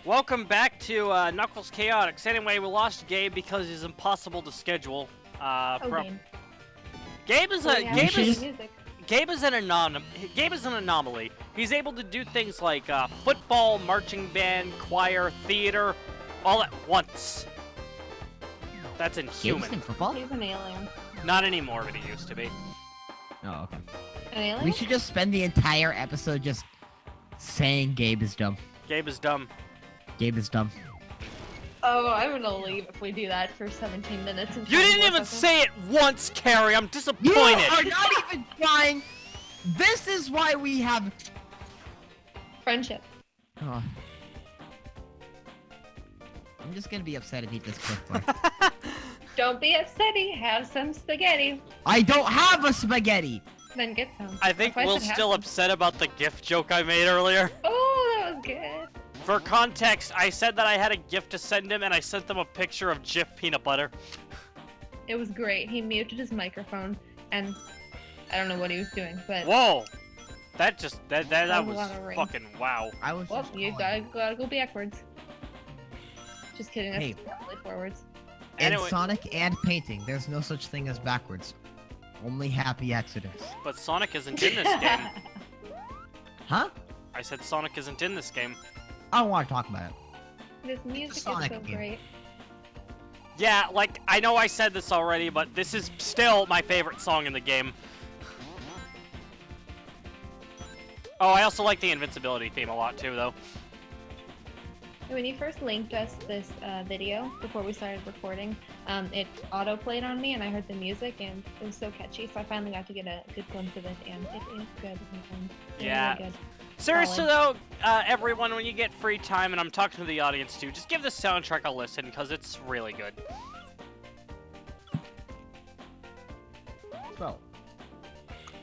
Welcome back to Knuckles Chaotix. Anyway, we lost Gabe because he's impossible to schedule. Gabe is an anomaly. He's able to do things like football, marching band, choir, theater, all at once. That's inhuman. Gabe's in football? He's an alien. Not anymore, but he used to be. Oh, okay. An alien? We should just spend the entire episode just saying Gabe is dumb. Gabe is dumb. Gabe is dumb. Oh, I'm gonna leave if we do that for 17 minutes. And You didn't even say it once, Kari. I'm disappointed. You are not even trying. This is why we have friendship. Oh. I'm just gonna be upset if he does Cliff Bar. Don't be upsetty. Have some spaghetti. I don't have a spaghetti. Then get some. I think Will's still upset about the gift joke I made earlier. Oh, that was good. For context, I said that I had a gift to send him, and I sent them a picture of Jif peanut butter. It was great. He muted his microphone, and I don't know what he was doing, but... Whoa! That was fucking wow. I was well, you gotta go backwards. Just kidding, that's probably forwards. In Anyway. Sonic and painting, there's no such thing as backwards. Only happy accidents. But Sonic isn't in this game. Huh? I said Sonic isn't in this game. Oh. I don't want to talk about it. This music is Sonic so game. great. Yeah, like, I know I said this already, but this is still my favorite song in the game. Oh, I also like the invincibility theme a lot too, though. When you first linked us this video before we started recording, it auto-played on me and I heard the music and it was so catchy, so I finally got to get a good glimpse of it and it is good. Yeah. Really good. Seriously though, everyone, when you get free time, and I'm talking to the audience too, just give this soundtrack a listen, because it's really good. So,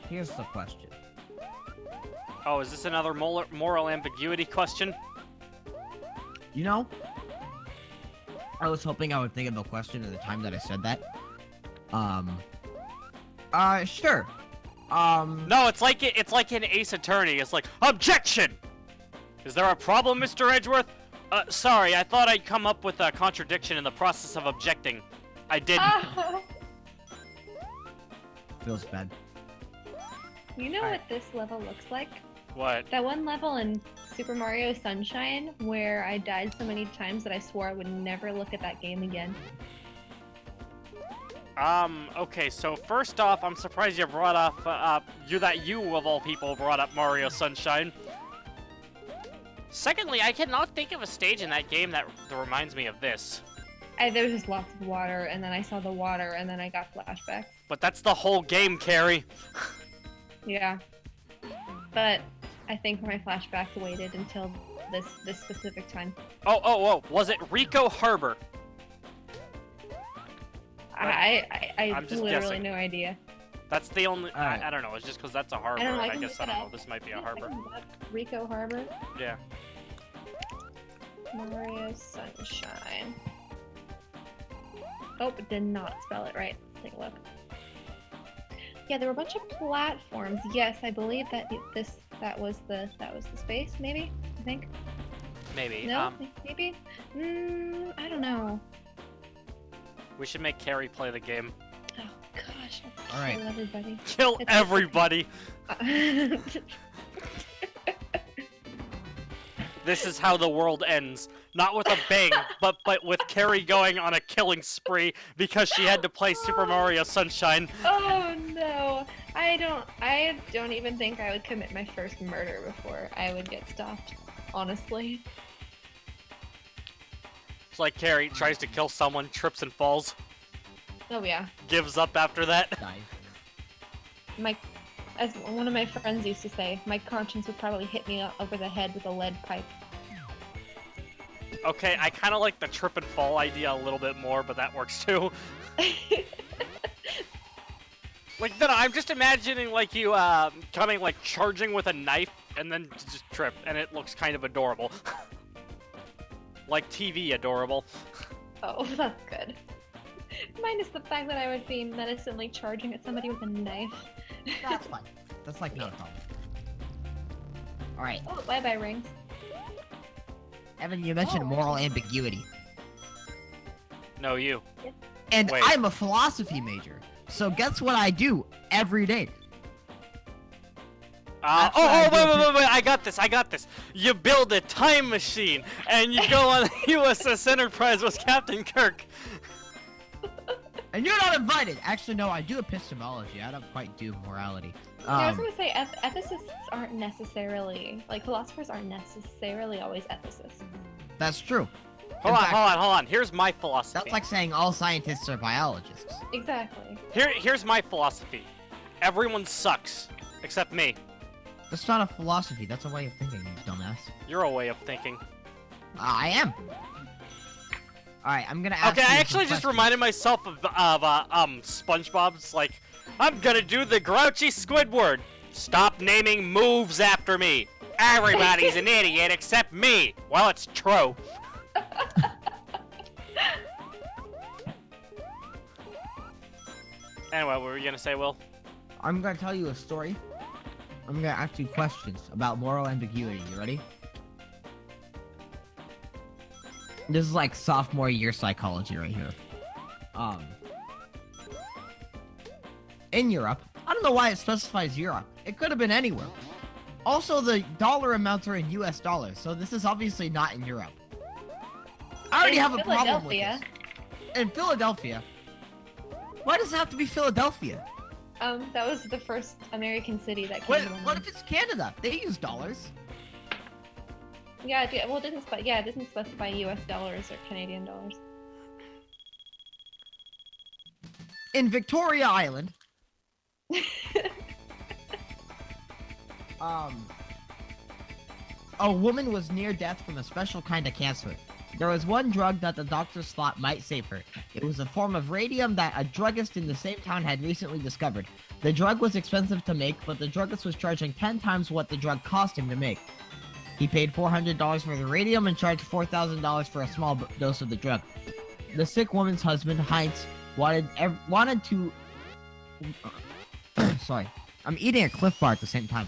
here's the question. Oh, is this another moral ambiguity question? You know, I was hoping I would think of the question at the time that I said that. Sure. No, it's like an Ace Attorney. It's like, objection! Is there a problem, Mr. Edgeworth? Sorry, I thought I'd come up with a contradiction in the process of objecting. I didn't. Feels bad. You know what this level looks like? What? That one level in Super Mario Sunshine where I died so many times that I swore I would never look at that game again. Okay, so first off, I'm surprised you brought up, you of all people brought up Mario Sunshine. Secondly, I cannot think of a stage in that game that reminds me of this. There was just lots of water, and then I saw the water, and then I got flashbacks. But that's the whole game, Kari. Yeah. But I think my flashbacks waited until this specific time. Oh, was it Rico Harbor? I I'm just literally guessing. no idea. That's the only. Alright. I don't know. It's just because that's a harbor. I don't know. I guess I don't know. This might be a harbor. Rico Harbor. Yeah. Mario Sunshine. Oh, it did not spell it right. Let's take a look. Yeah, there were a bunch of platforms. Yes, I believe that that was the space. Maybe I think. Maybe. No, maybe. I don't know. We should make Kari play the game. Oh gosh. All right. Kill everybody. Kill everybody. This is how the world ends. Not with a bang, but with Kari going on a killing spree because she had to play Super Mario Sunshine. Oh no! I don't even think I would commit my first murder before I would get stopped. Honestly. It's like Kari tries to kill someone, trips and falls, Oh yeah. gives up after that. Die. As one of my friends used to say, my conscience would probably hit me over the head with a lead pipe. Okay, I kind of like the trip and fall idea a little bit more, but that works too. Like, no, I'm just imagining, like, you, coming, like, charging with a knife, and then just trip, and it looks kind of adorable. Like TV adorable. Oh, that's good. Minus the fact that I would be menacingly charging at somebody with a knife. That's fine. That's like not a problem. Alright. Oh, bye-bye rings. Evan, you mentioned Oh. moral ambiguity. No, you. And Wait. I'm a philosophy major. So guess what I do every day? That's what I Wait, I got this. You build a time machine, and you go on the USS Enterprise with Captain Kirk. And you're not invited. Actually, no, I do epistemology. I don't quite do morality. Yeah, I was gonna say ethicists aren't necessarily like philosophers aren't necessarily always ethicists. That's true. Hold In fact, on. Here's my philosophy. That's like saying all scientists are biologists. Exactly. Here's my philosophy. Everyone sucks, except me. That's not a philosophy. That's a way of thinking, you dumbass. You're a way of thinking. I am. Alright, I'm gonna ask Okay, you I some actually just questions. reminded myself of SpongeBob's like, I'm gonna do the grouchy Squidward. Stop naming moves after me. Everybody's an idiot except me. Well, it's true. Anyway, what were you gonna say, Will? I'm gonna tell you a story. I'm gonna ask you questions about moral ambiguity. You ready? This is like sophomore year psychology right here. In Europe, I don't know why it specifies Europe. It could have been anywhere. Also, the dollar amounts are in US dollars, so this is obviously not in Europe. I already In have a problem with Philadelphia. this. In Philadelphia. Why does it have to be Philadelphia? That was the first American city that came What, to my what mind. if it's Canada? They use dollars. Yeah, well, it doesn't specify U.S. dollars or Canadian dollars. In Victoria Island, a woman was near death from a special kind of cancer. There was one drug that the doctors thought might save her. It was a form of radium that a druggist in the same town had recently discovered. The drug was expensive to make, but the druggist was charging 10 times what the drug cost him to make. He paid $400 for the radium and charged $4,000 for a small dose of the drug. The sick woman's husband, Heinz, wanted to... Sorry. I'm eating a Cliff Bar at the same time.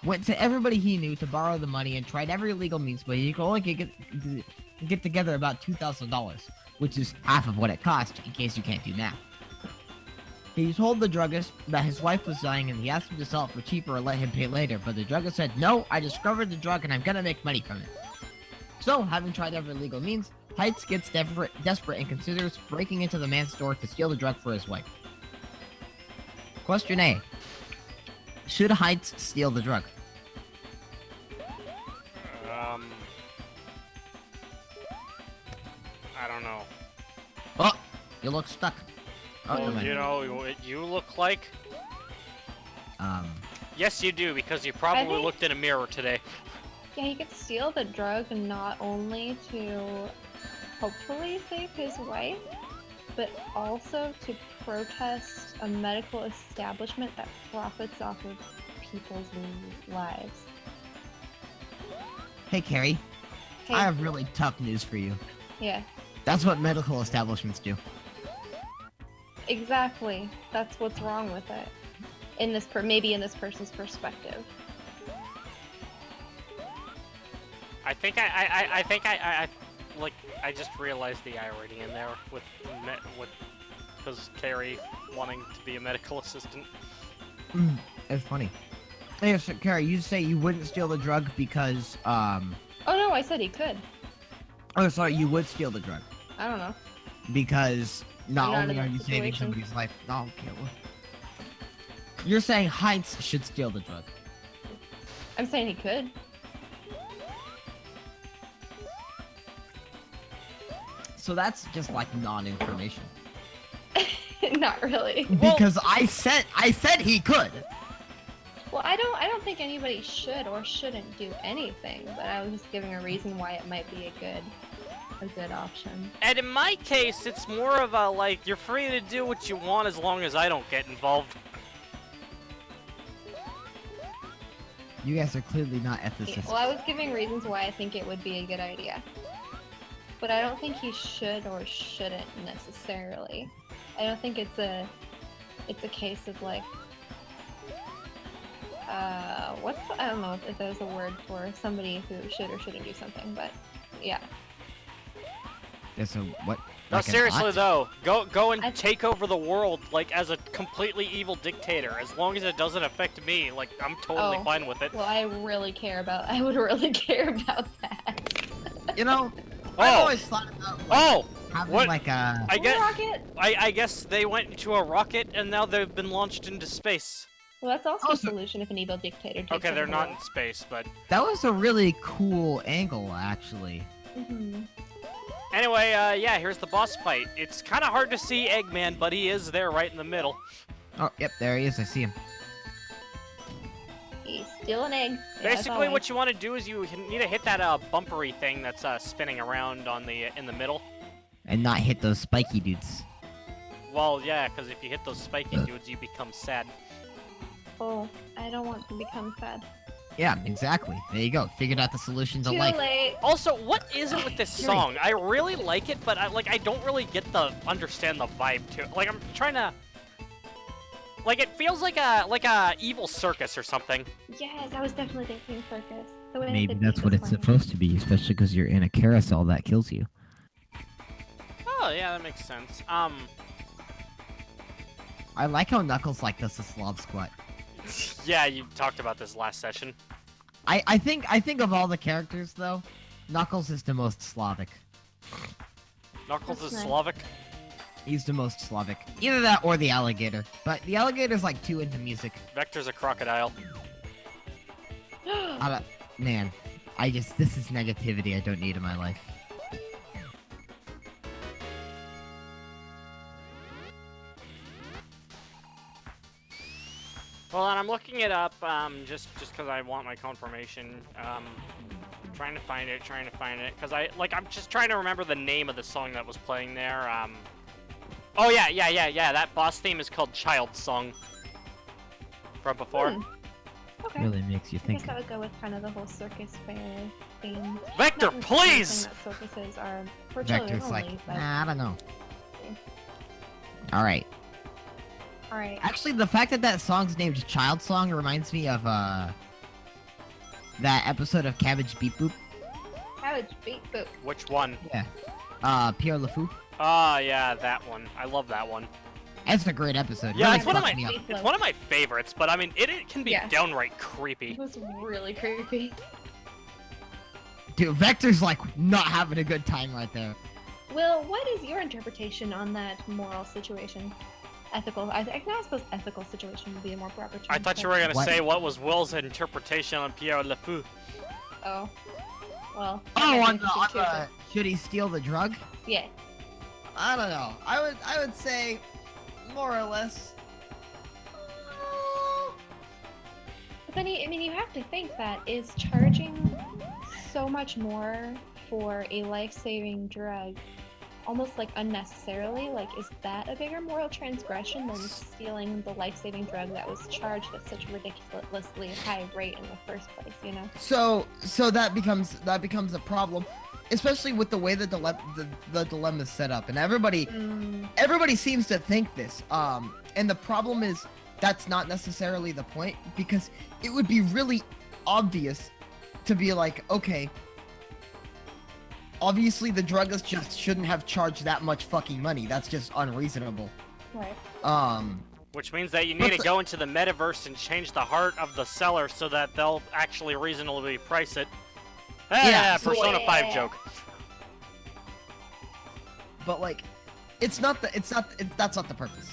Went to everybody he knew to borrow the money and tried every legal means, but he could only get together about $2,000, which is half of what it cost, in case you can't do math. He told the druggist that his wife was dying and he asked him to sell it for cheaper or let him pay later, but the druggist said, "No, I discovered the drug and I'm gonna make money from it." So, having tried every legal means, Heights gets desperate and considers breaking into the man's store to steal the drug for his wife. Question A. Should Heights steal the drug? I don't know. Oh, you look stuck. Oh, never Well, mind. you know what you look like? Um, Yes, you do, because you probably think- looked in a mirror today. Yeah, he could steal the drug not only to hopefully save his wife, but also to protest a medical establishment that profits off of people's lives. hey, Kari. Hey, I have really tough news for you. yeah, That's what medical establishments do. exactly. That's what's wrong with it. In this maybe in this person's perspective. I think I just realized the irony in there with because Kari wanting to be a medical assistant. It's funny. Hey, so, Kari, you say you wouldn't steal the drug because, Oh no, I said he could. oh, sorry, you would steal the drug. I don't know. Because not I'm not only in are that you saving situation. somebody's life, no, okay, well. You're saying Heinz should steal the drug. I'm saying he could. So that's just like non-information. Not really. Well- Because I said he could. Well, I don't think anybody should or shouldn't do anything, but I was just giving a reason why it might be a good option. And in my case, it's more of a like you're free to do what you want as long as I don't get involved. You guys are clearly not ethicists. Well, I was giving reasons why I think it would be a good idea. But I don't think he should or shouldn't necessarily. I don't think it's a case of like I don't know if there's a word for somebody who should or shouldn't do something, but Yeah. Yeah, so what? No, like an seriously ot? though, go and take over the world like as a completely evil dictator. As long as it doesn't affect me, like I'm totally Oh. fine with it. Well, I would really care about that. You know, I've Oh, always thought about like, oh, having what? like a. I guess Rocket. I guess they went into a rocket and now they've been launched into space. Well, that's also Oh, a so- solution if an evil dictator takes Okay, over they're the not world. in space, but That was a really cool angle, actually. Mhm. anyway, yeah, here's the boss fight. It's kind of hard to see Eggman, but he is there right in the middle. Oh, yep, there he is. I see him. He's still an egg. Basically, what you want to do is you need to hit that bumpery thing that's spinning around on the in the middle. And not hit those spiky dudes. Well, yeah, because if you hit those spiky dudes, you become sad. Oh, I don't want to become sad. Yeah, exactly. There you go. Figured out the solution to Too life. late. Also, what is it with this Kari. song? I really like it, but I don't really understand the vibe to it. Like I'm trying to, like it feels like a evil circus or something. Yes, I was definitely thinking circus. The way Maybe the that's beat what was it's playing. supposed to be, especially because you're in a carousel that kills you. Oh yeah, that makes sense. I like how Knuckles like does the Slav squat. Yeah, you talked about this last session. I think of all the characters though, Knuckles is the most Slavic. Knuckles That's is nice. Slavic. He's the most Slavic. Either that or the alligator. But the alligator's like too into music. Vector's a crocodile. Man, this is negativity I don't need in my life. Well, and I'm looking it up, just because I want my confirmation. Trying to find it, because I'm just trying to remember the name of the song that was playing there. Oh yeah. That boss theme is called Child Song. From before. Okay. Really makes you I think. guess that would go with kind of the whole circus fair theme. Vector, Not necessarily please! saying that circuses are for children Vector's only, like, but... nah, I don't know. Alright. Alright. Actually, the fact that that song's named Child Song reminds me of, that episode of Cabbage Beep Boop. Cabbage beat boop. Which one? Pierre LeFou. Ah, yeah, that one. I love that one. That's a great episode. Yeah, Really it's one of fucked my me up. it's one of my favorites, but I mean, it can be Yeah. downright creepy. It was really creepy. Dude, Vector's like not having a good time right there. Will, what is your interpretation on that moral situation? Ethical. I suppose ethical situation would be a more proper term. I thought you were gonna What? say what was Will's interpretation on Pierre LeFou. Oh. Well. that Oh, might on be the, interesting too, should he steal the drug? but- Yeah. I don't know. I would say more or less. But then, you have to think that is charging so much more for a life-saving drug, almost like unnecessarily. Like, is that a bigger moral transgression than stealing the life-saving drug that was charged at such a ridiculously high rate in the first place? You know? So that becomes a problem, especially with the way the dilemma is set up, and everybody seems to think this. And the problem is that's not necessarily the point, because it would be really obvious to be like, okay, obviously the druggist just shouldn't have charged that much fucking money. That's just unreasonable. Right. Which means that you need to But- go into the metaverse and change the heart of the seller so that they'll actually reasonably price it. Yeah, so- Persona 5 Yeah. joke. But like, that's not the purpose.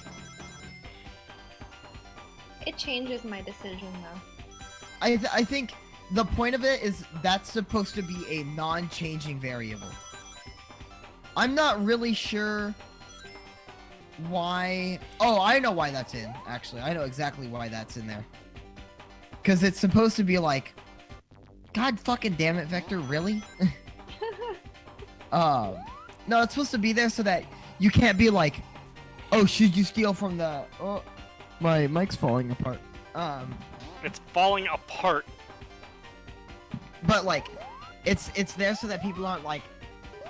It changes my decision though. I think the point of it is that's supposed to be a non-changing variable. I'm not really sure why. Oh, I know why that's in, actually. I know exactly why that's in there. Because it's supposed to be like, God fucking damn it, Vector, really? No, it's supposed to be there so that you can't be like, oh, should you steal from the... Oh, my mic's falling apart. It's falling apart. But like, it's there so that people aren't like,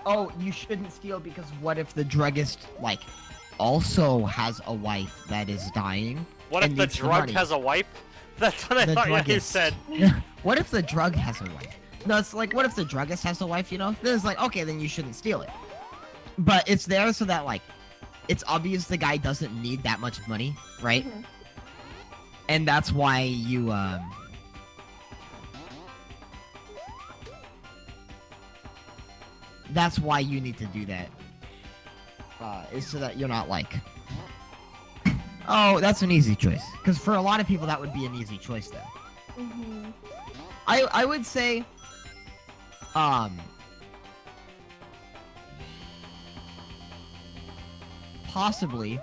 oh, you shouldn't steal because what if the druggist like also has a wife that is dying? What if and the needs the drug money? has a wife? That's what I The thought you druggist. said. What if the drug has a wife? No, it's like, what if the druggist has a wife, you know? Then it's like, okay, then you shouldn't steal it. But it's there so that, like, it's obvious the guy doesn't need that much money, right? Mhm. And that's why you, that's why you need to do that. Is so that you're not like, oh, that's an easy choice. Because for a lot of people, that would be an easy choice, then. Mhm. I would say, possibly,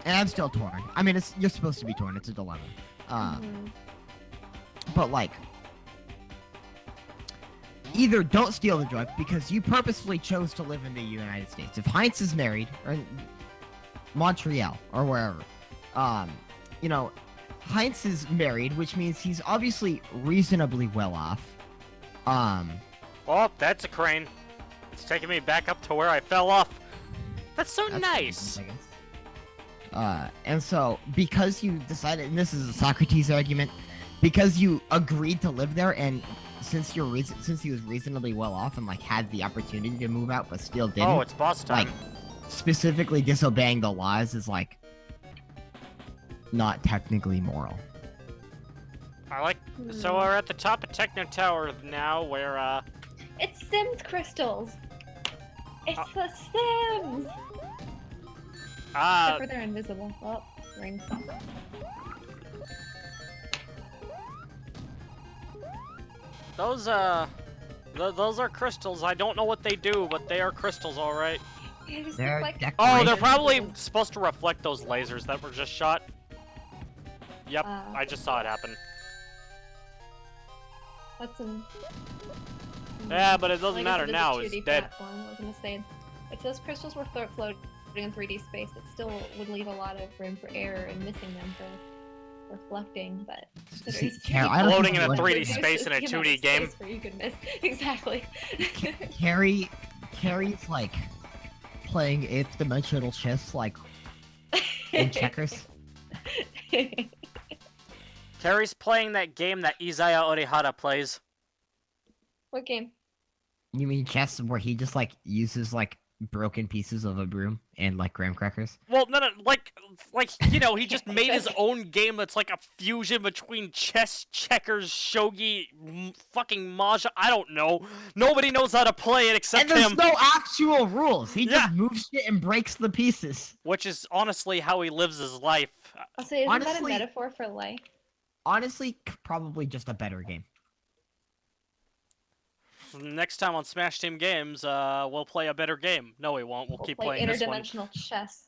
and I'm still torn. I mean, you're supposed to be torn. It's a dilemma. Mhm. But like, either don't steal the drug because you purposefully chose to live in the United States. If Heinz is married, or in Montreal, or wherever, you know, Heinz is married, which means he's obviously reasonably well off. Oh, that's a crane. It's taking me back up to where I fell off. That's so That's nice. pretty nice, I guess. And so, because you decided, and this is a Socrates argument, because you agreed to live there, and since he was reasonably well off and like had the opportunity to move out but still didn't. Oh, it's boss time. Like, specifically disobeying the laws is like not technically moral. I like. So we're at the top of Techno Tower now, where It's Sims crystals. It's the Sims. Except for they're invisible. Oh, ring stuff. those are crystals. I don't know what they do, but they are crystals, all right. They just They're look like Oh, they're Decoration. probably supposed to reflect those lasers that were just shot. Yep, Uh. I just saw it happen. That's an. Yeah, but it doesn't I guess matter it is a now. 2D It's dead. platform. I was gonna say, if those crystals were floating in 3D space, it still would leave a lot of room for error and missing them for reflecting. But See, considering Carol, I don't Floating think in a you 3D reduces space in a the amount 2D of game. space where you could miss. Exactly. Carrie's like playing 8th dimensional chess like in checkers. Kari's playing that game that Izaya Orihara plays. What game? You mean chess where he just like uses like broken pieces of a broom and like graham crackers? Well, no, like you know, he just made his own game that's like a fusion between chess, checkers, shogi, fucking mahjong. I don't know. Nobody knows how to play it except And there's him. no actual rules. He Yeah. just moves shit and breaks the pieces. Which is honestly how he lives his life. I'll say, isn't that a Honestly- metaphor for life? Honestly, probably just a better game. Next time on Smash Team Games, we'll play a better game. No, we won't. We'll keep Play playing this one. interdimensional chess.